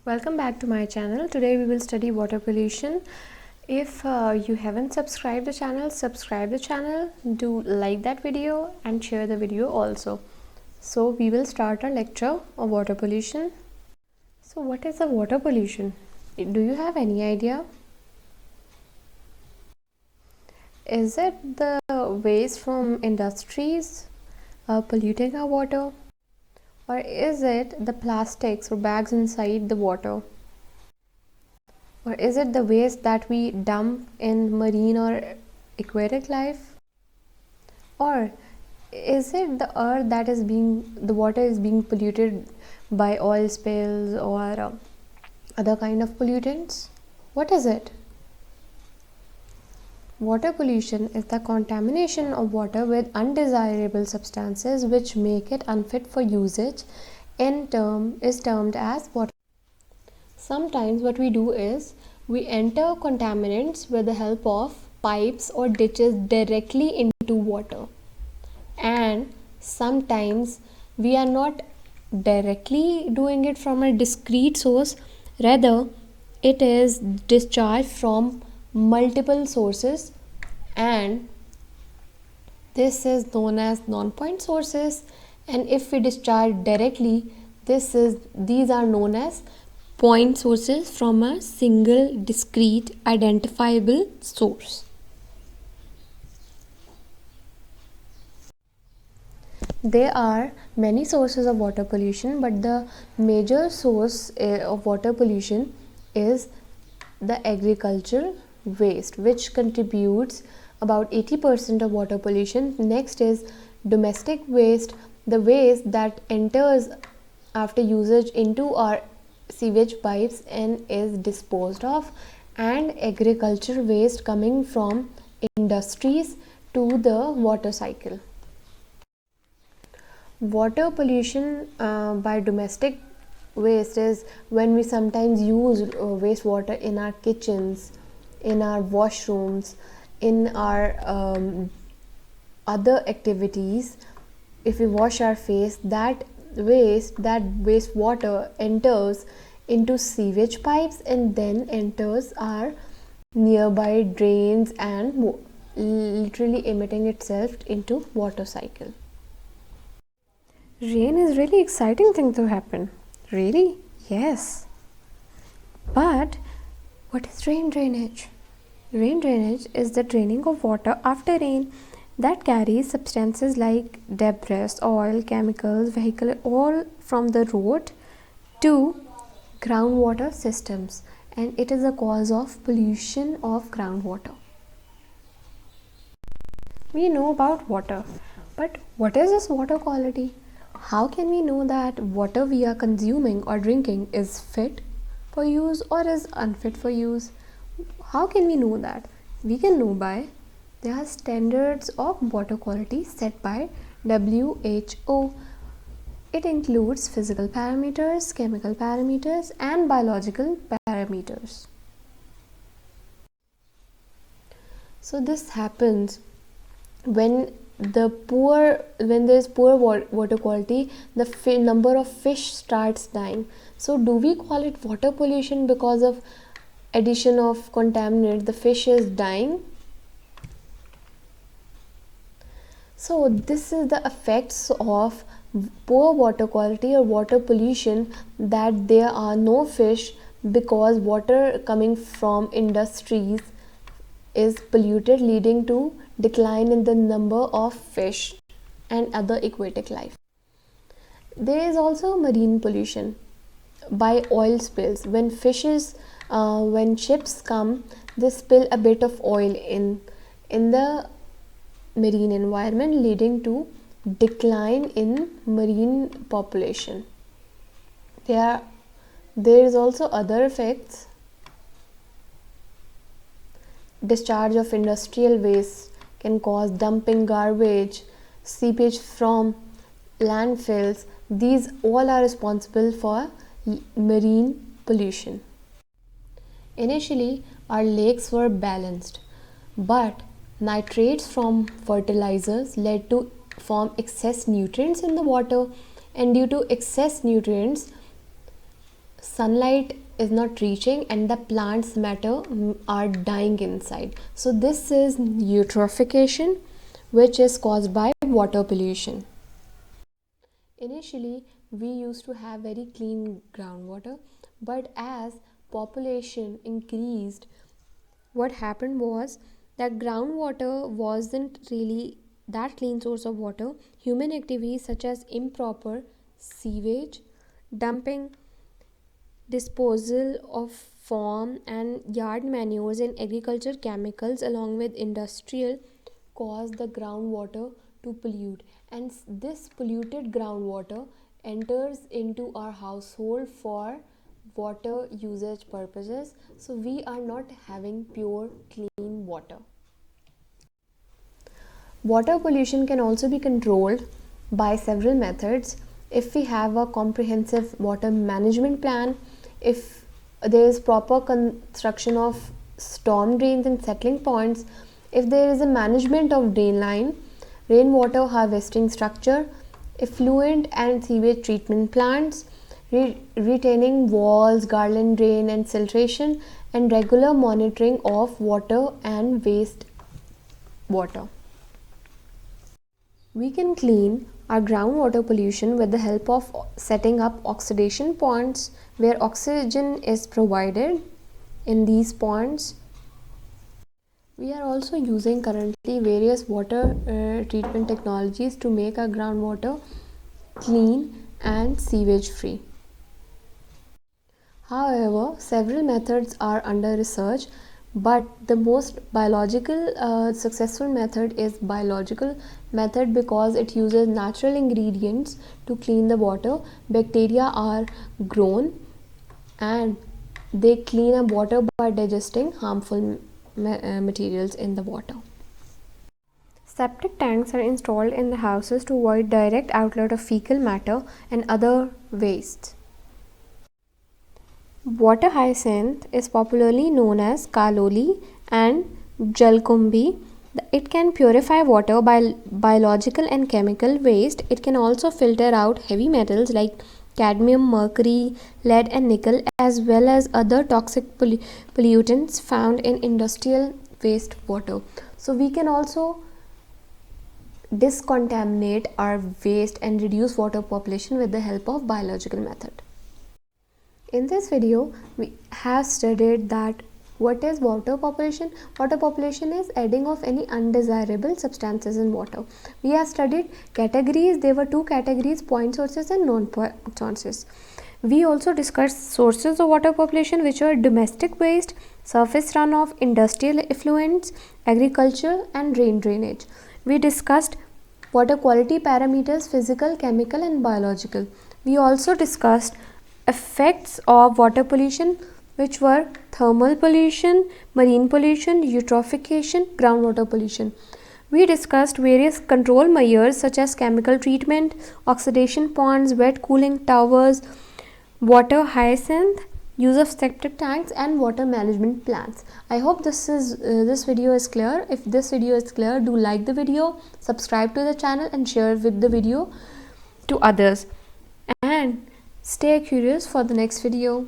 Welcome back to my channel. Today we will study water pollution. If you haven't subscribed the channel, subscribe the channel, do like that video and share the video also. So we will start our lecture on water pollution. So what is the water pollution? Do you have any idea? Is it the waste from industries polluting our water? Or is it the plastics or bags inside the water? Or is it the waste that we dump in marine or aquatic life? Or is it the earth that is the water is being polluted by oil spills or other kind of pollutants? What is it? Water pollution is the contamination of water with undesirable substances which make it unfit for usage is termed as water. Sometimes what we do is we enter contaminants with the help of pipes or ditches directly into water, and sometimes we are not directly doing it from a discrete source, rather it is discharged from multiple sources, and this is known as non-point sources. And if we discharge directly, these are known as point sources from a single discrete identifiable source. There are many sources of water pollution, but the major source of water pollution is the agricultural waste, which contributes about 80% of water pollution. Next is domestic waste, the waste that enters after usage into our sewage pipes and is disposed of, and agricultural waste coming from industries to the water cycle. Water pollution by domestic waste is when we sometimes use wastewater in our kitchens, in our washrooms, in our other activities. If we wash our face, that wastewater enters into sewage pipes and then enters our nearby drains and literally emitting itself into water cycle. Rain is really exciting thing to happen. Really? Yes. But what is rain drainage? Rain drainage is the draining of water after rain that carries substances like debris, oil, chemicals, vehicle, all from the road to groundwater systems, and it is a cause of pollution of groundwater. We know about water, but what is this water quality? How can we know that water we are consuming or drinking is fit for use or is unfit for use? How can we know that? We can know by there are standards of water quality set by WHO. It includes physical parameters, chemical parameters, and biological parameters. So this happens when there is poor water quality, the number of fish starts dying. So do we call it water pollution because of addition of contaminant, the fish is dying? So this is the effects of poor water quality or water pollution, that there are no fish because water coming from industries is polluted, leading to decline in the number of fish and other aquatic life. There is also marine pollution by oil spills. When ships come, they spill a bit of oil in the marine environment, leading to decline in marine population. There is also other effects. Discharge of industrial waste can cause dumping garbage, seepage from landfills. These all are responsible for marine pollution. Initially, our lakes were balanced, but nitrates from fertilizers led to form excess nutrients in the water, and due to excess nutrients, sunlight is not reaching and the plants matter are dying inside. So this is eutrophication, which is caused by water pollution. Initially we used to have very clean groundwater, but as population increased, what happened was that groundwater wasn't really that clean source of water. Human activities such as improper sewage dumping, disposal of farm and yard manures and agriculture chemicals along with industrial cause the groundwater to pollute, and this polluted groundwater enters into our household for water usage purposes, so we are not having pure clean water. Water pollution can also be controlled by several methods. If we have a comprehensive water management plan, if there is proper construction of storm drains and settling points, if there is a management of drain line, rainwater harvesting structure, effluent and sewage treatment plants, retaining walls, garland drain and filtration, and regular monitoring of water and waste water. We can clean our groundwater pollution with the help of setting up oxidation ponds where oxygen is provided in these ponds. We are also using currently various water treatment technologies to make our groundwater clean and sewage free. However, several methods are under research, but the most successful method is biological method because it uses natural ingredients to clean the water. Bacteria are grown and they clean up water by digesting harmful materials in the water. Septic tanks are installed in the houses to avoid direct outlet of fecal matter and other wastes. Water hyacinth is popularly known as kaloli and jalkumbi. It can purify water by biological and chemical waste. It can also filter out heavy metals like cadmium, mercury, lead and nickel, as well as other toxic pollutants found in industrial waste water. So we can also discontaminate our waste and reduce water population with the help of biological method. In this video, we have studied that what is water population. Water population is adding of any undesirable substances in water. We have studied categories. There were two categories: point sources and non-point sources. We also discussed sources of water population, which are domestic waste, surface runoff, industrial effluents, agriculture and rain drainage. We discussed water quality parameters: physical, chemical and biological. We also discussed effects of water pollution, which were thermal pollution, marine pollution, eutrophication, groundwater pollution. We discussed various control measures such as chemical treatment, oxidation ponds, wet cooling towers, water hyacinth, use of septic tanks and water management plans. I hope this video is clear. If this video is clear, do like the video, subscribe to the channel and share with the video to others, and stay curious for the next video.